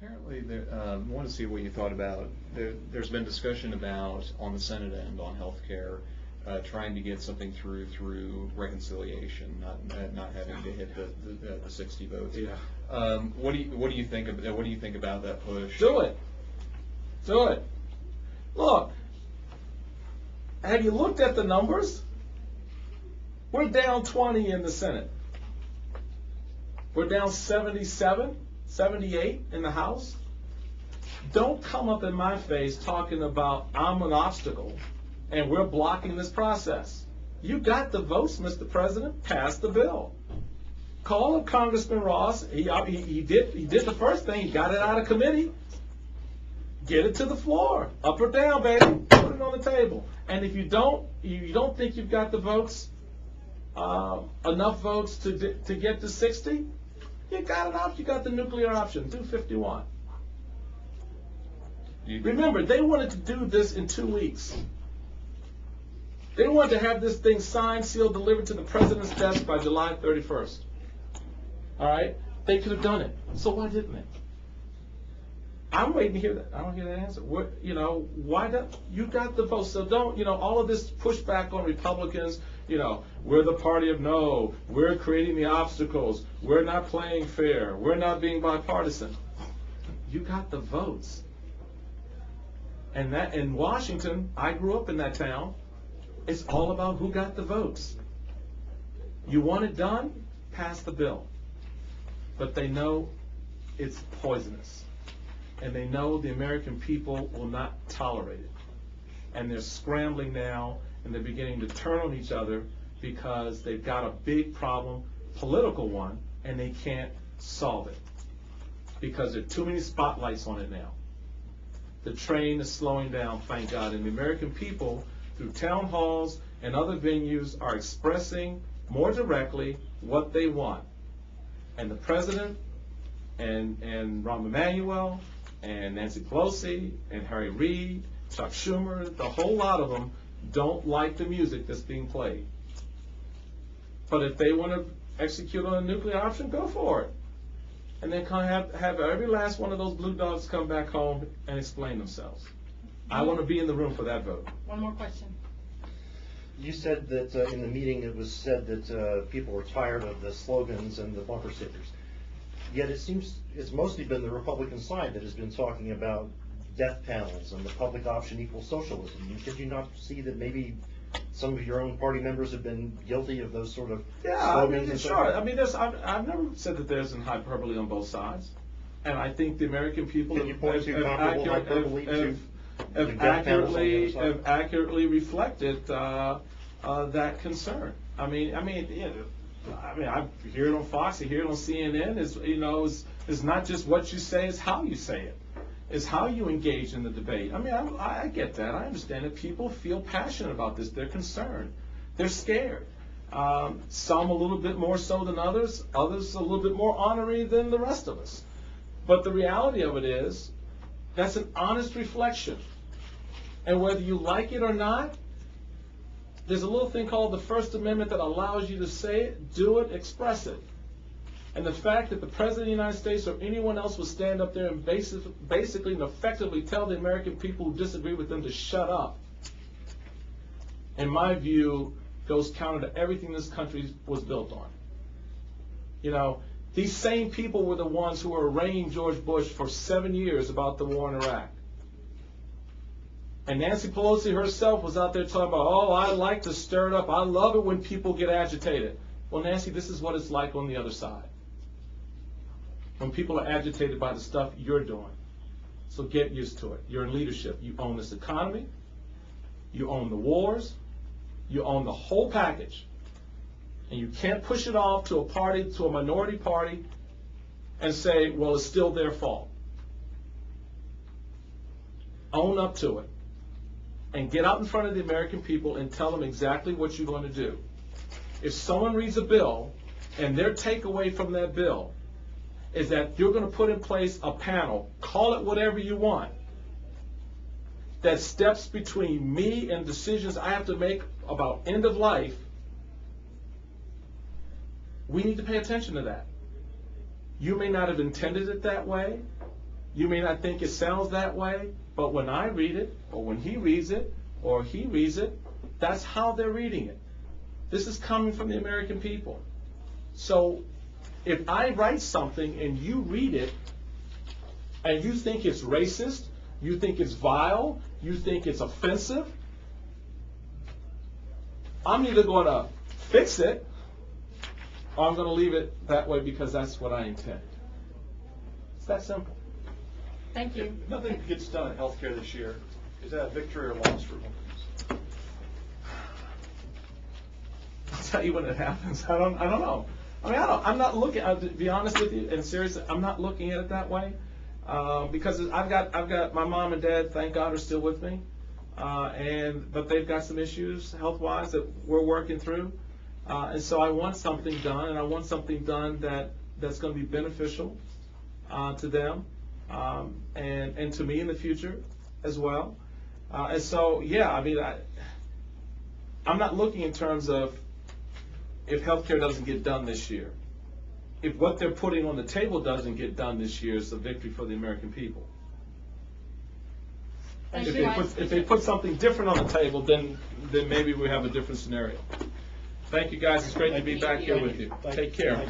Apparently, I want to see what you thought about. There's been discussion about on the Senate end on health care, trying to get something through reconciliation, not having to hit the 60 votes. Yeah. What do you think about that push? Do it. Look, have you looked at the numbers? We're down 20 in the Senate. We're down 77, 78 in the House. Don't come up in my face talking about I'm an obstacle and we're blocking this process. You got the votes, Mr. President. Pass the bill. Call up Congressman Ross. He did the first thing. He got it out of committee. Get it to the floor. Up or down, baby. Put it on the table. And if you don't think you've got the votes, enough votes to get to 60, you got an option. You got the nuclear option. Do 51. Remember, they wanted to do this in 2 weeks. They wanted to have this thing signed, sealed, delivered to the president's desk by July 31st. All right? They could have done it. So why didn't they? I'm waiting to hear that. I don't hear that answer. Why don't you got the votes? So don't, all of this pushback on Republicans, we're the party of no, we're creating the obstacles, we're not playing fair, we're not being bipartisan. You got the votes. And that in Washington, I grew up in that town, it's all about who got the votes. You want it done? Pass the bill. But they know it's poisonous. And they know the American people will not tolerate it. And they're scrambling now, and they're beginning to turn on each other because they've got a big problem, political one, and they can't solve it because there are too many spotlights on it now. The train is slowing down, thank God, and the American people, through town halls and other venues, are expressing more directly what they want. And the president and Rahm Emanuel and Nancy Pelosi and Harry Reid, Chuck Schumer, the whole lot of them don't like the music that's being played. But if they want to execute on a nuclear option, go for it. And then have every last one of those blue dogs come back home and explain themselves. I want to be in the room for that vote. One more question. You said that in the meeting it was said that people were tired of the slogans and the bumper stickers. Yet it seems it's mostly been the Republican side that has been talking about death panels and the public option equals socialism. Could you not see that maybe some of your own party members have been guilty of those sort of slogans? Sure. I've never said that there's an hyperbole on both sides. And I think the American people have accurately reflected that concern. I hear it on Fox, I hear it on CNN. It's not just what you say, it's how you say it. It's how you engage in the debate. I get that. I understand that people feel passionate about this. They're concerned. They're scared. Some a little bit more so than others. Others a little bit more ornery than the rest of us. But the reality of it is, that's an honest reflection. And whether you like it or not, there's a little thing called the First Amendment that allows you to say it, do it, express it. And the fact that the President of the United States or anyone else would stand up there and basically and effectively tell the American people who disagree with them to shut up, in my view, goes counter to everything this country was built on. These same people were the ones who were arraigning George Bush for 7 years about the war in Iraq. And Nancy Pelosi herself was out there talking about, I like to stir it up. I love it when people get agitated. Well, Nancy, this is what it's like on the other side. When people are agitated by the stuff you're doing. So get used to it. You're in leadership. You own this economy. You own the wars. You own the whole package. And you can't push it off to a minority party, and say, well, it's still their fault. Own up to it. And get out in front of the American people and tell them exactly what you're going to do. If someone reads a bill and their takeaway from that bill is that you're going to put in place a panel, call it whatever you want, that steps between me and decisions I have to make about end of life, we need to pay attention to that. You may not have intended it that way, You may not think it sounds that way, but when I read it, or when he reads it, or he reads it, that's how they're reading it. This is coming from the American people. So if I write something and you read it, and you think it's racist, you think it's vile, you think it's offensive, I'm either going to fix it, or I'm going to leave it that way because that's what I intend. It's that simple. Thank you. If nothing gets done in healthcare this year, is that a victory or loss for Republicans? I'll tell you when it happens. I don't know. I mean, I'm not looking. To be honest with you, and seriously, I'm not looking at it that way because I've got my mom and dad. Thank God, are still with me, but they've got some issues health-wise that we're working through, and so I want something done, and I want something done that's going to be beneficial to them and to me in the future as well. And so, yeah, I mean, I'm not looking in terms of if healthcare doesn't get done this year. If what they're putting on the table doesn't get done this year, it's a victory for the American people. If they put something different on the table, then maybe we have a different scenario. Thank you, guys. It's great to be back here with you. Take care.